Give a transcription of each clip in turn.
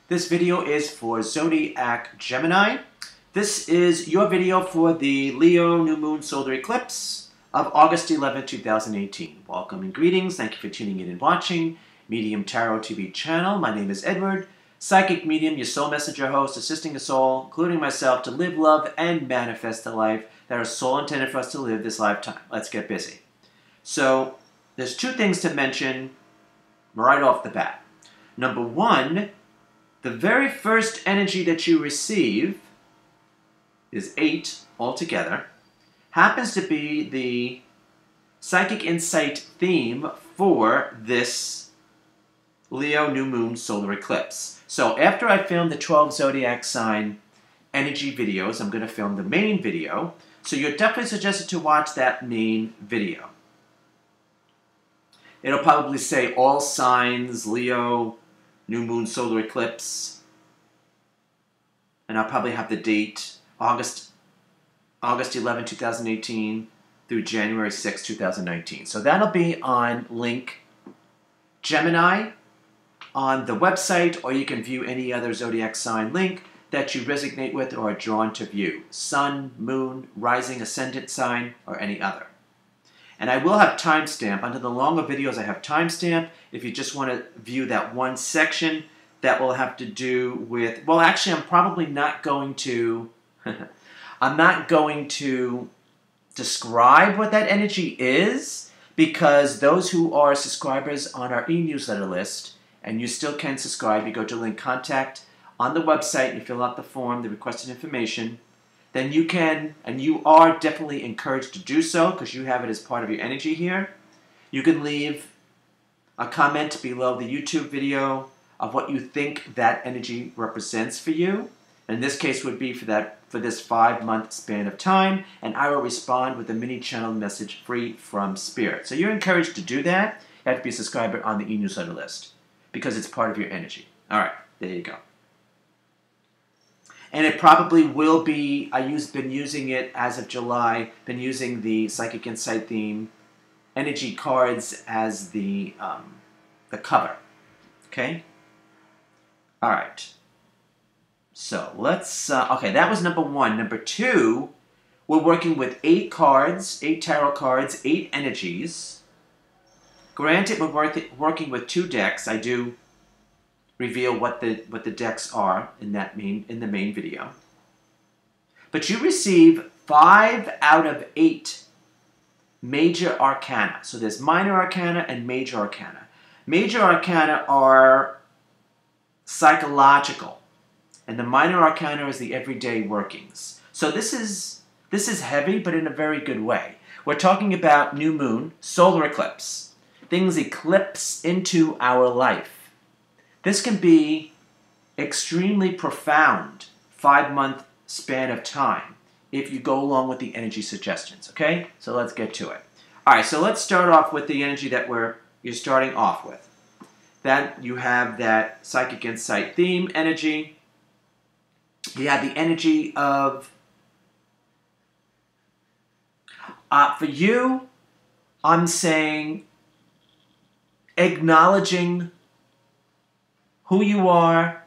This video is for Zodiac Gemini. This is your video for the Leo New Moon Solar Eclipse of August 11, 2018. Welcome and greetings. Thank you for tuning in and watching Medium Tarot TV channel. My name is Edward, Psychic Medium, your soul messenger host, assisting us all, including myself, to live, love, and manifest the life that our soul intended for us to live this lifetime. Let's get busy. So, there's two things to mention right off the bat. Number one, the very first energy that you receive is 8 altogether, happens to be the Psychic Insight theme for this Leo New Moon Solar Eclipse. So after I film the 12 Zodiac sign energy videos, I'm going to film the main video. So you're definitely suggested to watch that main video. It'll probably say all signs, Leo, New Moon Solar Eclipse. And I'll probably have the date, August 11, 2018 through January 6, 2019. So that'll be on link Gemini on the website, or you can view any other zodiac sign link that you resonate with or are drawn to view. Sun, moon, rising, ascendant sign, or any other. And I will have timestamp. Under the longer videos, I have timestamp. If you just want to view that one section, that will have to do with, well, actually, I'm probably not going to, I'm not going to describe what that energy is, because those who are subscribers on our e-newsletter list, and you still can subscribe, you go to link contact on the website, you fill out the form, the requested information, then you can, and you are definitely encouraged to do so because you have it as part of your energy here. You can leave a comment below the YouTube video of what you think that energy represents for you. In this case would be for this 5-month span of time, and I will respond with a mini channel message free from Spirit. So you're encouraged to do that. You have to be a subscriber on the e-newsletter list because it's part of your energy. All right, there you go. And it probably will be, been using it as of July, been using the Psychic Insight theme energy cards as the cover. Okay? All right. So let's, okay, that was number one. Number two, we're working with 8 cards, 8 tarot cards, 8 energies. Granted, we're working with 2 decks. I do reveal what the decks are in the main video. But you receive 5 out of 8 major arcana. So there's minor arcana and major arcana. Major arcana are psychological, and the minor arcana is the everyday workings. So this is heavy, but in a very good way. We're talking about new moon, solar eclipse. Things eclipse into our life. This can be extremely profound 5-month span of time if you go along with the energy suggestions, okay? So let's get to it. All right, so let's start off with the energy that you're starting off with. Then you have that Psychic Insight theme energy. You have the energy of, for you, I'm saying acknowledging who you are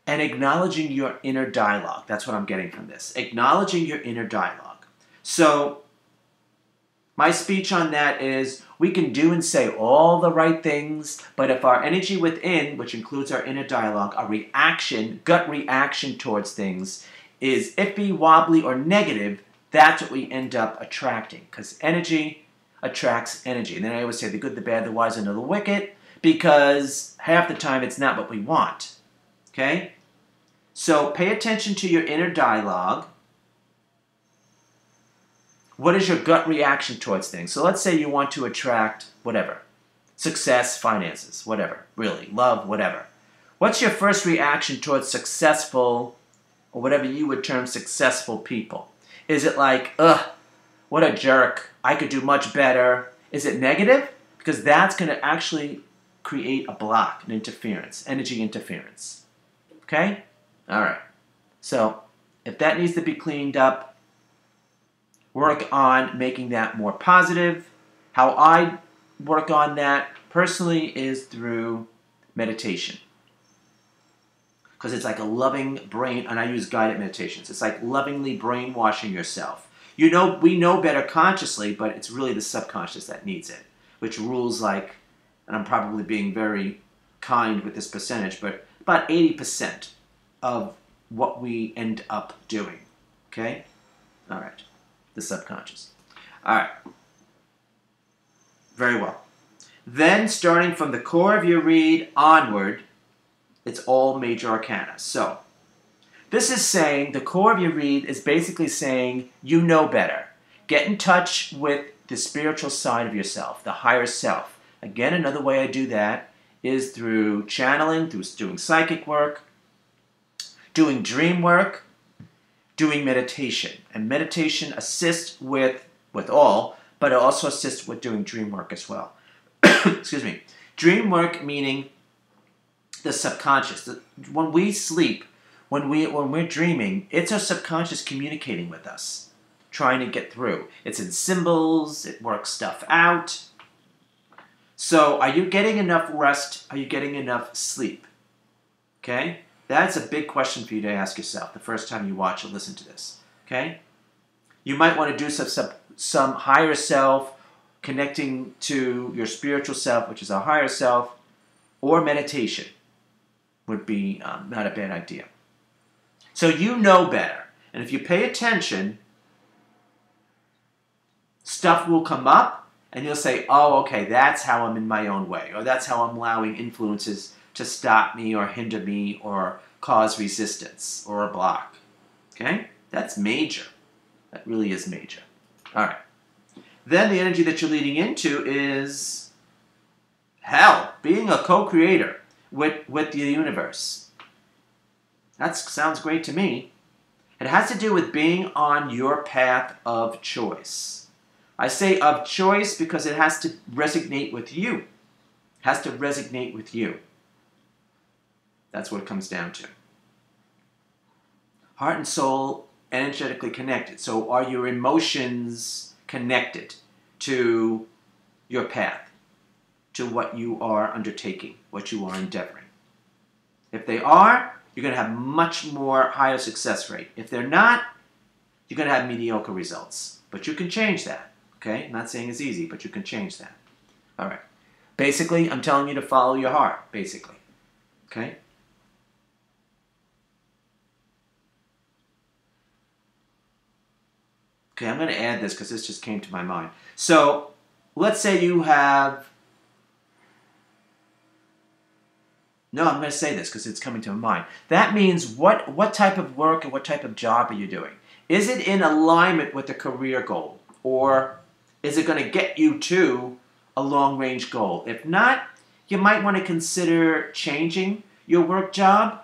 and acknowledging your inner dialogue. That's what I'm getting from this. Acknowledging your inner dialogue. So my speech on that is, we can do and say all the right things, but if our energy within, which includes our inner dialogue, our reaction, gut reaction towards things, is iffy, wobbly, or negative, that's what we end up attracting, because energy attracts energy. And then I always say the good, the bad, the wise, and the wicked, because half the time it's not what we want. Okay? So pay attention to your inner dialogue. What is your gut reaction towards things? So let's say you want to attract whatever. Success, finances, whatever. Really, love, whatever. What's your first reaction towards successful, or whatever you would term successful people? Is it like, ugh, what a jerk, I could do much better? Is it negative? Because that's going to actually create a block, an interference, energy interference. Okay? All right. So if that needs to be cleaned up, work on making that more positive. How I work on that personally is through meditation. because it's like a loving brain, and I use guided meditations. It's like lovingly brainwashing yourself. You know, we know better consciously, but it's really the subconscious that needs it, which rules like, and I'm probably being very kind with this percentage, but about 80% of what we end up doing. Okay? All right. The subconscious. All right. Very well. Then, starting from the core of your read onward, it's all major arcana. So, this is saying, the core of your read is basically saying, you know better. Get in touch with the spiritual side of yourself, the higher self. Again, another way I do that is through channeling, through doing psychic work, doing dream work, doing meditation. And meditation assists with all, but it also assists with doing dream work as well. Excuse me. Dream work meaning the subconscious. When we sleep, when we're dreaming, it's our subconscious communicating with us, trying to get through. It's in symbols, it works stuff out. So are you getting enough rest? Are you getting enough sleep? Okay? That's a big question for you to ask yourself the first time you watch or listen to this. Okay? You might want to do some higher self, connecting to your spiritual self, which is our higher self, or meditation would be not a bad idea. So you know better. And if you pay attention, stuff will come up, and you'll say, oh, okay, that's how I'm in my own way, or that's how I'm allowing influences to stop me or hinder me or cause resistance or a block. Okay? That's major. That really is major. All right. Then the energy that you're leading into is, hell, being a co-creator with the universe. That sounds great to me. It has to do with being on your path of choice. I say of choice because it has to resonate with you. It has to resonate with you. That's what it comes down to. Heart and soul energetically connected. So are your emotions connected to your path, to what you are undertaking, what you are endeavoring? If they are, you're going to have much more higher success rate. If they're not, you're going to have mediocre results. But you can change that. Okay? I'm not saying it's easy, but you can change that. All right. Basically, I'm telling you to follow your heart, basically. Okay? Okay, I'm going to add this because this just came to my mind. So, let's say you have... No, I'm going to say this because it's coming to my mind. That means what type of work and what type of job are you doing? Is it in alignment with the career goal? Or is it going to get you to a long-range goal? If not, you might want to consider changing your work job,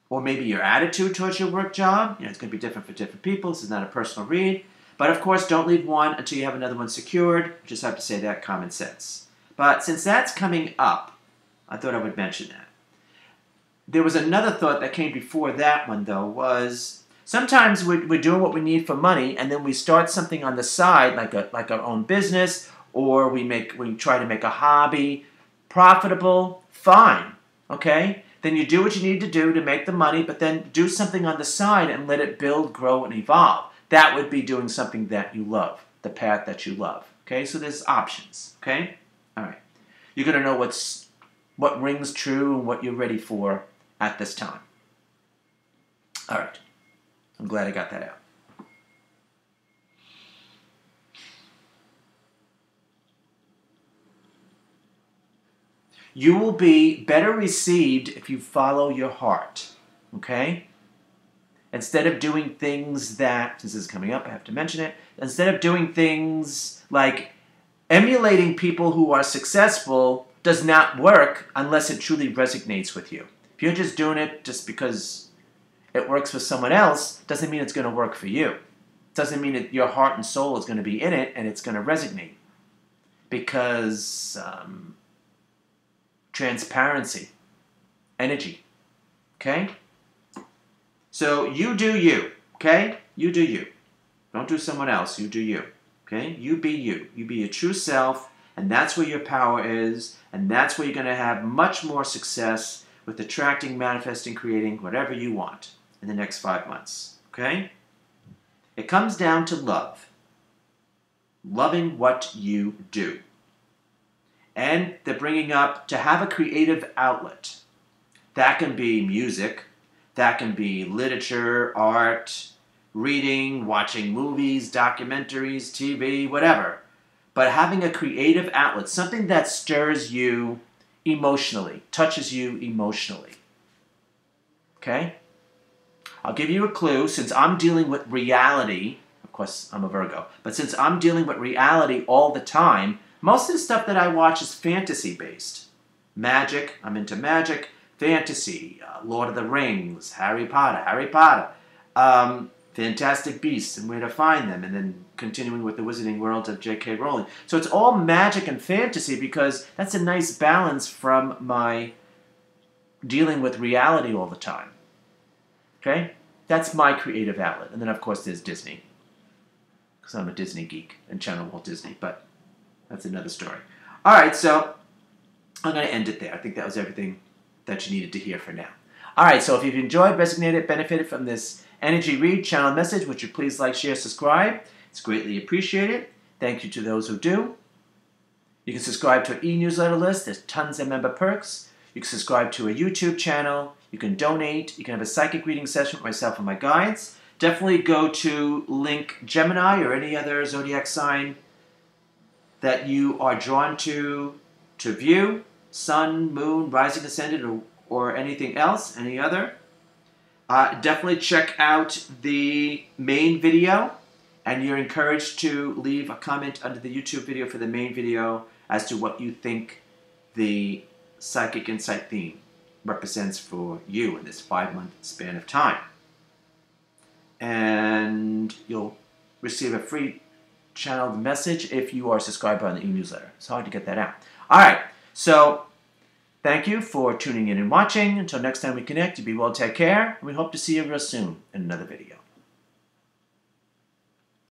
or maybe your attitude towards your work job. You know, it's going to be different for different people. This is not a personal read. But of course, don't leave one until you have another one secured. I just have to say that, common sense. But since that's coming up, I thought I would mention that. There was another thought that came before that one, though, was sometimes we're doing what we need for money, and then we start something on the side, like our own business, or we try to make a hobby profitable. Fine, okay? Then you do what you need to do to make the money, but then do something on the side and let it build, grow, and evolve. That would be doing something that you love, the path that you love. Okay, so there's options. Okay, all right. You're gonna know what rings true and what you're ready for at this time. All right. I'm glad I got that out. You will be better received if you follow your heart, okay? Instead of doing things that, since this is coming up, I have to mention it, instead of doing things like emulating people who are successful does not work unless it truly resonates with you. If you're just doing it just because it works for someone else, doesn't mean it's going to work for you. Doesn't mean that your heart and soul is going to be in it and it's going to resonate. Because transparency, energy, okay? So you do you, okay? You do you. Don't do someone else, you do you, okay? You be you. You be your true self, and that's where your power is, and that's where you're going to have much more success with attracting, manifesting, creating whatever you want in the next 5 months. Okay? It comes down to love. Loving what you do. And they're bringing up to have a creative outlet. That can be music. That can be literature, art, reading, watching movies, documentaries, TV, whatever. But having a creative outlet, something that stirs you emotionally, touches you emotionally. Okay? I'll give you a clue. Since I'm dealing with reality, of course I'm a Virgo, but since I'm dealing with reality all the time, most of the stuff that I watch is fantasy-based. Magic, I'm into magic, fantasy, Lord of the Rings, Harry Potter, Fantastic Beasts and Where to Find Them, and then continuing with the Wizarding World of J.K. Rowling. So it's all magic and fantasy because that's a nice balance from my dealing with reality all the time. Okay? That's my creative outlet. And then, of course, there's Disney, because I'm a Disney geek and channel Walt Disney, but that's another story. All right, so I'm going to end it there. I think that was everything that you needed to hear for now. All right, so if you've enjoyed, resonated, benefited from this energy read, channel message, would you please like, share, subscribe? It's greatly appreciated. Thank you to those who do. You can subscribe to an e-newsletter list. There's tons of member perks. You can subscribe to a YouTube channel. You can donate. You can have a psychic reading session with myself and my guides. Definitely go to link Gemini or any other zodiac sign that you are drawn to view. Sun, moon, rising, ascendant, or anything else, any other. Definitely check out the main video, and you're encouraged to leave a comment under the YouTube video for the main video as to what you think the Psychic Insight theme represents for you in this 5-month span of time. And you'll receive a free channeled message if you are a subscriber on the e-newsletter. It's hard to get that out. All right, so thank you for tuning in and watching. Until next time we connect, you be well, take care, and we hope to see you real soon in another video.